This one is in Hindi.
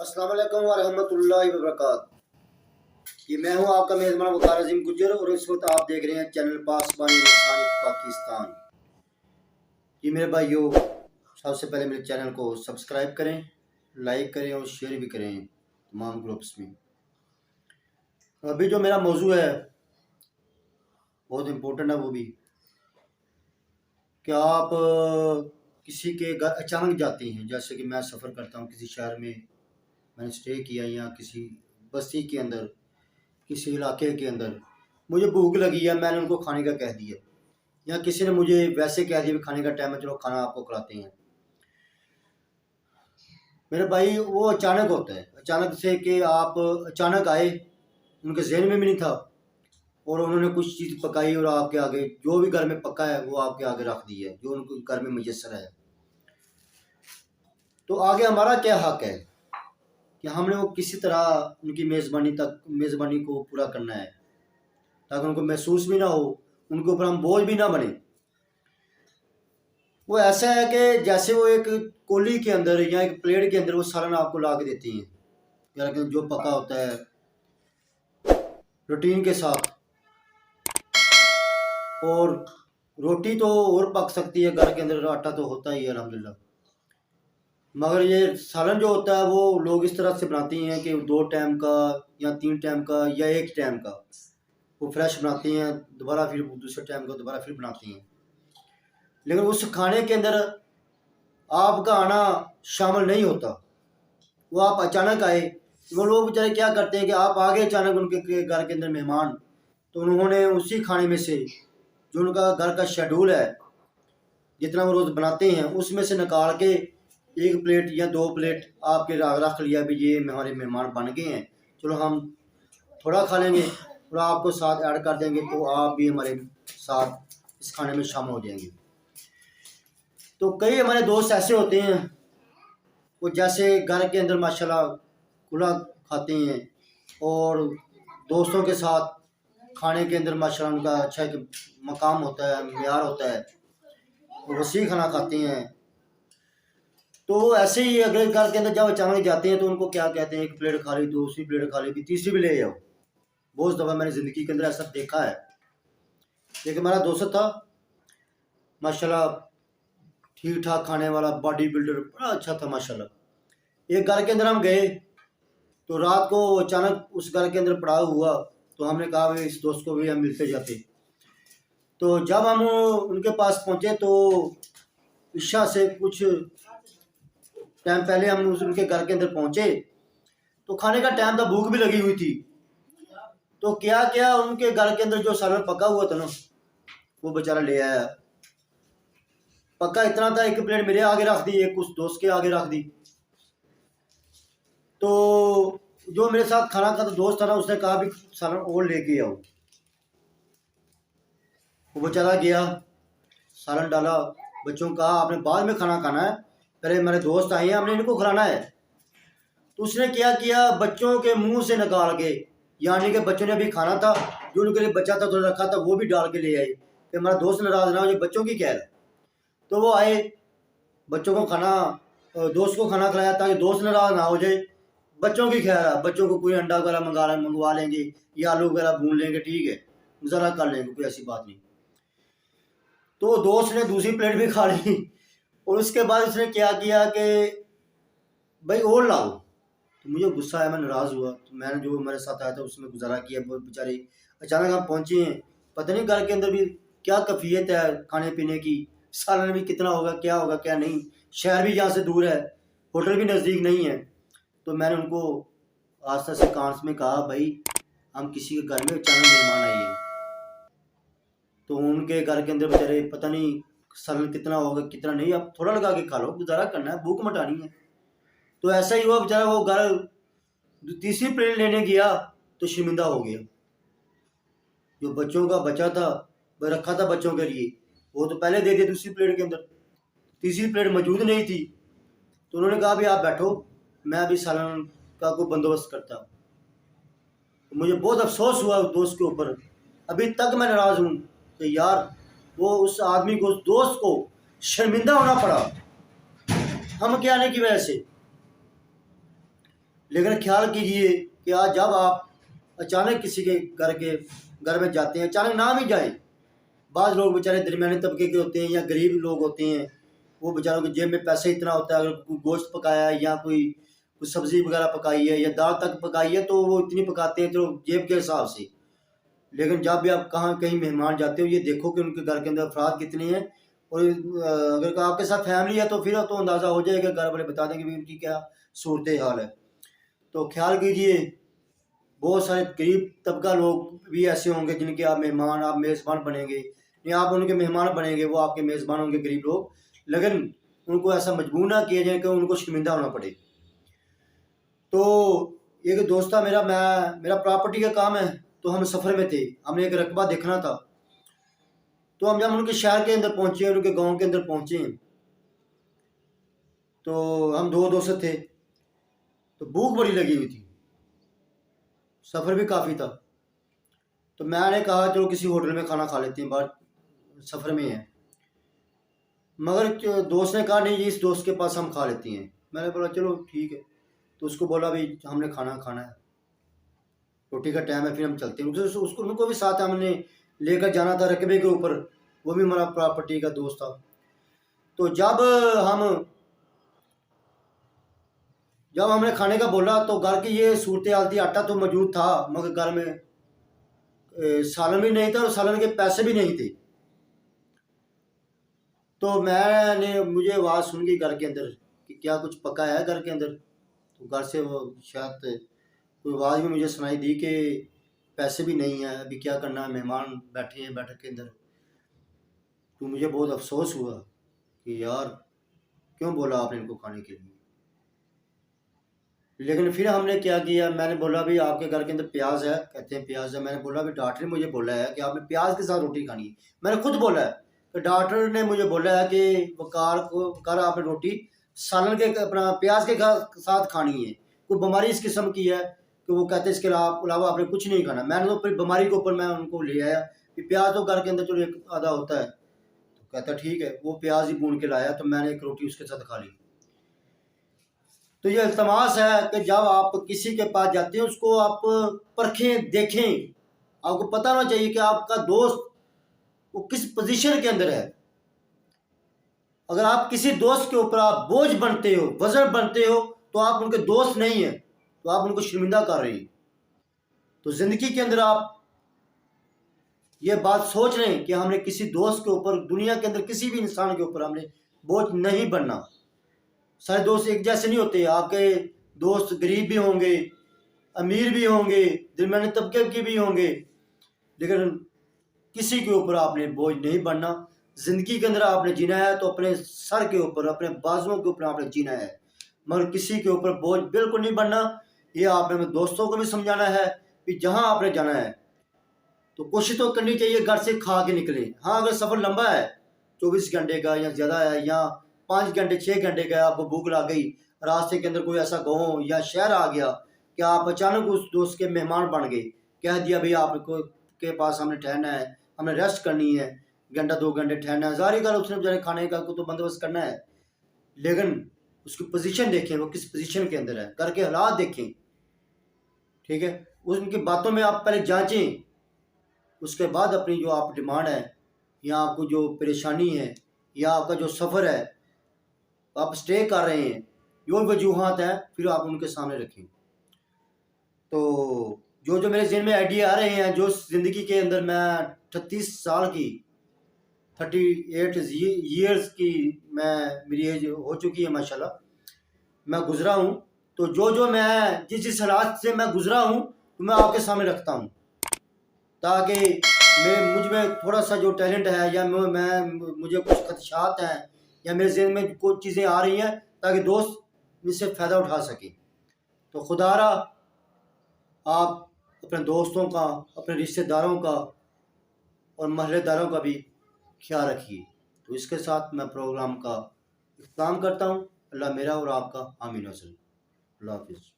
अस्सलाम वालेकुम व रहमतुल्लाहि व बरकातहू। ये मैं हूँ आपका मेज़बान वक़ार अज़ीम गुज्जर और इस वक्त आप देख रहे हैं चैनल पासबानी इंसानी पाकिस्तान। ये मेरे भाइयों, सबसे पहले मेरे चैनल को सब्सक्राइब करें, लाइक करें और शेयर भी करें तमाम ग्रुप्स में। अभी जो मेरा मौजू है बहुत इम्पोर्टेंट है, वो भी कि आप किसी के घर अचानक जाते हैं। जैसे कि मैं सफ़र करता हूँ किसी शहर में, मैंने स्टे किया या किसी बस्ती के अंदर, किसी इलाके के अंदर, मुझे भूख लगी है, मैंने उनको खाने का कह दिया, या किसी ने मुझे वैसे कह दिया खाने का टाइम है, चलो खाना आपको खिलाते हैं। मेरे भाई वो अचानक होता है, अचानक से कि आप अचानक आए, उनके जहन में भी नहीं था और उन्होंने कुछ चीज़ पकाई और आपके आगे जो भी घर में पका है वो आपके आगे रख दी है, जो उनको घर में मुयस्सर है। तो आगे हमारा क्या हक है कि हमने वो किसी तरह उनकी मेज़बानी को पूरा करना है, ताकि उनको महसूस भी ना हो, उनके ऊपर हम बोझ भी ना बने। वो ऐसा है कि जैसे वो एक कोली के अंदर या एक प्लेट के अंदर वो सालन आपको ला के देती हैं, यानी जो पका होता है रूटीन के साथ। और रोटी तो और पक सकती है, घर के अंदर आटा तो होता ही है अल्हम्दुलिल्लाह, मगर ये सालन जो होता है वो लोग इस तरह से बनाती हैं कि 2 टाइम का या 3 टाइम का या 1 टाइम का वो फ्रेश बनाती हैं, दोबारा फिर दूसरे टाइम का दोबारा फिर बनाती हैं। लेकिन उस खाने के अंदर आपका आना शामिल नहीं होता। वो आप अचानक आए, वो लोग बेचारे क्या करते हैं कि आप आगे अचानक उनके घर के अंदर मेहमान, तो उन्होंने उसी खाने में से जो उनका घर का शेड्यूल है, जितना वो रोज़ बनाते हैं, उसमें से निकाल के 1 प्लेट या 2 प्लेट आपके रख लिया भी ये हमारे मेहमान बन गए हैं, चलो हम थोड़ा खा लेंगे और आपको साथ ऐड कर देंगे, तो आप भी हमारे साथ इस खाने में शामिल हो जाएंगे। तो कई हमारे दोस्त ऐसे होते हैं, वो जैसे घर के अंदर माशाल्लाह खुला खाते हैं और दोस्तों के साथ खाने के अंदर माशाल्लाह उनका अच्छा एक मकाम होता है, मेयार होता है, वो वसी खाना खाते हैं। तो ऐसे ही अगर घर के अंदर जब अचानक जाते हैं तो उनको क्या कहते हैं, 1 प्लेट खा ली, दूसरी प्लेट खा ली, भी तीसरी भी ले जाओ। बहुत दफ़ा मैंने ज़िंदगी के अंदर ऐसा देखा है। एक हमारा दोस्त था माशाल्लाह, ठीक ठाक खाने वाला, बॉडी बिल्डर, बड़ा अच्छा था माशाल्लाह। एक घर के अंदर हम गए तो रात को अचानक उस घर के अंदर पड़ाव हुआ, तो हमने कहा भाई इस दोस्त को भी हम मिलते जाते। तो जब हम उनके पास पहुंचे तो ईशा से कुछ टाइम पहले हम उनके घर के अंदर पहुंचे, तो खाने का टाइम था, भूख भी लगी हुई थी। तो क्या क्या उनके घर के अंदर जो सालन पका हुआ था ना, वो बेचारा ले आया। पक्का इतना था, 1 प्लेट मेरे आगे रख दी, एक उस दोस्त के आगे रख दी। तो जो मेरे साथ खाना खाता दोस्त था ना, उसने कहा भी सालन और लेके आओ। वो बेचारा गया, सालन डाला, बच्चों को कहा आपने बाद में खाना खाना है, पहले मेरे दोस्त आए हैं, हमने इनको खिलाना है। तो उसने क्या किया, बच्चों के मुंह से निकाल के, यानी कि बच्चों ने अभी खाना था, जो उनके लिए बच्चा था तो रखा था, वो भी डाल के ले आए कि हमारा दोस्त नाराज ना हो, ये बच्चों की खैर है। तो वो आए, बच्चों को खाना, दोस्त को खाना खिलाया ताकि दोस्त नाराज ना हो जाए। बच्चों की खैर है, बच्चों को कोई अंडा वगैरह मंगवा लेंगे या आलू वगैरह भून लेंगे, ठीक है, गुजारा कर लेंगे, कोई ऐसी बात नहीं। तो दोस्त ने दूसरी प्लेट भी खा ली और उसके बाद उसने क्या किया कि भाई और लाओ। तो मुझे गुस्सा आया, मैं नाराज़ हुआ, तो मैंने जो मेरे साथ आया था उसमें गुजारा किया। वो बेचारे अचानक हम पहुँचे हैं, पता नहीं घर के अंदर भी क्या कैफियत है खाने पीने की, सालन भी कितना होगा क्या नहीं, शहर भी यहाँ से दूर है, होटल भी नज़दीक नहीं है। तो मैंने उनको आस्ता से कांस में कहा भाई हम किसी के घर में अचानक मेहमान आए हैं, तो उनके घर के अंदर बेचारे पता नहीं सालन कितना होगा कितना नहीं, आप थोड़ा लगा के खा लो, गुजारा करना है, भूख मिटानी है। तो ऐसा ही हुआ, बेचारा वो घर तीसरी प्लेट लेने गया तो शर्मिंदा हो गया। जो बच्चों का बचा था, वो रखा था बच्चों के लिए, वो तो पहले दे दिया दूसरी प्लेट के अंदर, तीसरी प्लेट मौजूद नहीं थी। तो उन्होंने कहा भी आप बैठो, मैं अभी सालन का कोई बंदोबस्त करता। तो मुझे बहुत अफसोस हुआ उस दोस्त के ऊपर, अभी तक मैं नाराज़ हूँ कि यार वो उस आदमी को, उस दोस्त को शर्मिंदा होना पड़ा हम क्या आने की वजह से। लेकिन ख्याल कीजिए कि आज जब आप अचानक किसी के घर में जाते हैं, अचानक ना भी जाए, बाज़ लोग बेचारे दरमियाने तबके के होते हैं या गरीब लोग होते हैं, वो बेचारों की जेब में पैसे इतना होता है, अगर कोई गोश्त पकाया है या कोई कुछ सब्ज़ी वगैरह पकाई है या दाल तक पकाई है, तो वो इतनी पकाते हैं तो जेब के हिसाब से। लेकिन जब भी आप कहाँ कहीं मेहमान जाते हो, ये देखो कि उनके घर के अंदर अफराद कितने हैं, और अगर आपके साथ फैमिली है तो फिर तो अंदाज़ा हो जाएगा, घर वाले बता देंगे भी उनकी क्या सूरत हाल है। तो ख्याल कीजिए, बहुत सारे गरीब तबका लोग भी ऐसे होंगे जिनके आप मेज़बान बनेंगे, नहीं आप उनके मेहमान बनेंगे, वो आपके मेज़बान होंगे गरीब लोग, लेकिन उनको ऐसा मजबूर ना किया जाए कि उनको शर्मिंदा होना पड़े। तो एक दोस्त था मेरा प्रॉपर्टी का काम है, तो हम सफ़र में थे, हमने एक रकबा देखना था। तो हम जब उनके शहर के अंदर पहुँचे, उनके गांव के अंदर पहुँचे, तो हम दो दोस्त थे, तो भूख बड़ी लगी हुई थी, सफ़र भी काफ़ी था। तो मैंने कहा चलो किसी होटल में खाना खा लेते हैं, बाहर सफ़र में है। मगर दोस्त ने कहा नहीं जी, इस दोस्त के पास हम खा लेते हैं। मैंने बोला चलो ठीक है। तो उसको बोला भाई हमने खाना खाना है, रोटी का टाइम है, फिर हम चलते हैं। उसको उनको भी साथ हमने लेकर जाना था रकबे के ऊपर, वो भी हमारा प्रॉपर्टी का दोस्त था। तो जब हमने खाने का बोला तो घर की ये सूरत हाल थी, आटा तो मौजूद था मगर घर में सालन भी नहीं था और सालन के पैसे भी नहीं थे। तो मुझे आवाज़ सुन गई घर के अंदर कि क्या कुछ पका है घर के अंदर। तो घर से वो शायद कोई आवाज़ भी मुझे सुनाई दी कि पैसे भी नहीं है, अभी क्या करना है, मेहमान बैठे हैं बैठक के अंदर। तो मुझे बहुत अफसोस हुआ कि यार क्यों बोला आपने इनको खाने के लिए। लेकिन फिर हमने क्या किया, मैंने बोला भी आपके घर के अंदर प्याज है, कहते हैं प्याज है। मैंने बोला भी डॉक्टर ने मुझे बोला है कि आपने प्याज के साथ रोटी खानी है। मैंने खुद बोला है कि डॉक्टर ने मुझे बोला है कि वकार आपने रोटी सालन के अपना प्याज के साथ खानी है। कोई बीमारी इस किस्म की है कि वो कहते हैं इसके अलावा आपने कुछ नहीं खाना। मैंने तो फिर बीमारी के ऊपर मैं उनको ले आया कि प्याज तो घर के अंदर चलो एक आधा होता है। तो कहता ठीक है, वो प्याज ही भून के लाया, तो मैंने एक रोटी उसके साथ खा ली। तो ये इल्तमास है कि जब आप किसी के पास जाते हैं उसको आप परखें, देखें। आपको पता होना चाहिए कि आपका दोस्त वो किस पोजीशन के अंदर है। अगर आप किसी दोस्त के ऊपर आप बोझ बनते हो, वजन बनते हो, तो आप उनके दोस्त नहीं हैं, तो आप उनको शर्मिंदा कर रहे हैं। तो ज़िंदगी के अंदर आप ये बात सोच लें कि हमने किसी दोस्त के ऊपर, दुनिया के अंदर किसी भी इंसान के ऊपर हमने बोझ नहीं बनना। सारे दोस्त एक जैसे नहीं होते। आपके दोस्त गरीब भी होंगे, अमीर भी होंगे, दरमियाने तबके के भी होंगे, लेकिन किसी के ऊपर आपने बोझ नहीं बनना। ज़िंदगी के अंदर आपने जीना है तो अपने सर के ऊपर, अपने बाजुओं के ऊपर आपने जीना है, मगर किसी के ऊपर बोझ बिल्कुल नहीं बनना। ये आपने अपने दोस्तों को भी समझाना है कि जहाँ आपने जाना है तो कोशिश तो करनी चाहिए घर से खा के निकले। हाँ, अगर सफ़र लंबा है, 24 घंटे का या ज़्यादा है, या 5 घंटे 6 घंटे का, आपको भूख लग गई, रास्ते के अंदर कोई ऐसा गाँव या शहर आ गया कि आप अचानक उस दोस्त के मेहमान बन गए, कह दिया भाई आपको के पास हमने ठहरना है, हमने रेस्ट करनी है, घंटा 2 घंटे ठहरना है, ज़ाहिर गल उसने बेचारे खाने का तो बंदोबस्त करना है। लेकिन उसकी पोजीशन देखें, वो किस पोजीशन के अंदर है, घर के हालात देखें, ठीक है। उनकी बातों में आप पहले जांचें, उसके बाद अपनी जो आप डिमांड है या आपको जो परेशानी है या आपका जो सफ़र है, आप स्टे कर रहे हैं, जो वजूहात हैं, फिर आप उनके सामने रखें। तो जो जो मेरे जहन में आइडिया आ रहे हैं, जो ज़िंदगी के अंदर मैं 38 साल की 38 ईयर्स की मेरी एज हो चुकी है माशाल्लाह, मैं गुज़रा हूँ। तो जो मैं जिस हालात से मैं गुज़रा हूँ, तो मैं आपके सामने रखता हूँ, ताकि मुझ में थोड़ा सा जो टैलेंट है या मुझे कुछ खदशात हैं या मेरे जहन में कुछ चीज़ें आ रही हैं, ताकि दोस्त इससे फ़ायदा उठा सके। तो खुदारा आप अपने दोस्तों का, अपने रिश्तेदारों का और महल्लेदारों का भी ख्याल रखिए। तो इसके साथ मैं प्रोग्राम का इख्तिताम करता हूँ। अल्लाह मेरा और आपका आमीन वसल्लम। अल्लाह हाफिज़।